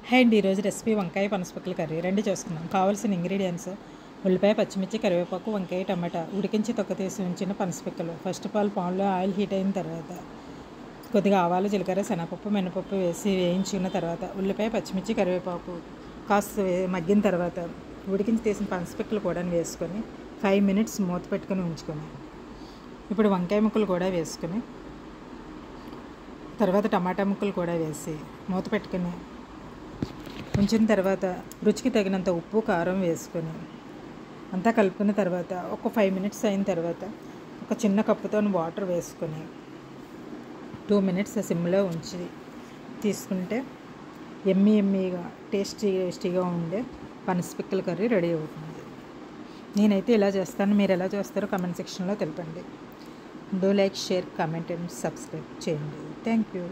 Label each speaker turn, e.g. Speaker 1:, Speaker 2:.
Speaker 1: Hi అండి, ఈరోజు recipe వంకాయ పనసపొక్కల కర్రీ రెండు చేసుకున్నాం. కావాల్సిన ఇంగ్రీడియంట్స్: ఉల్లిపాయ, పచ్చిమిర్చి, కరివేపాకు, వంకాయ, టమాటా, ఉడికించి తొక్క తీసి ఉంచిన పనసపొక్కలు. ఫస్ట్ ఆఫ్ ఆల్ పాన్లో ఆయిల్ హీట్ అయిన తర్వాత కొద్దిగా ఆవాలు, జీలకర్ర, శనగపప్పు, మినపప్పు వేసి వేయించుకున్న తర్వాత ఉల్లిపాయ, పచ్చిమిర్చి, కరివేపాకు కాస్త మగ్గిన తర్వాత ఉడికించి తీసిన పనసపొక్కలు కూడా వేసుకొని 5 minutes మూత పెట్టుకొని ఉంచుకొని ఇప్పుడు వంకాయ ముక్కలు కూడా వేసుకొని తర్వాత టమాటా ముక్కలు కూడా వేసి మూత పెట్టుకొని ఉంచిన తర్వాత రుచికి తగినంత ఉప్పు, కారం వేసుకొని అంతా కలుపుకున్న తర్వాత ఒక 5 minutes అయిన తర్వాత ఒక చిన్న కప్పుతో వాటర్ వేసుకొని 2 minutes సిమ్లో ఉంచి తీసుకుంటే ఎమ్మీగా టేస్టీగా ఉండే పనసపొక్కల కర్రీ రెడీ అవుతుంది. నేనైతే ఇలా చేస్తాను, మీరు ఎలా చేస్తారో కామెంట్ సెక్షన్లో తెలపండి. Do like, share, comment and subscribe చేయండి. Thank you.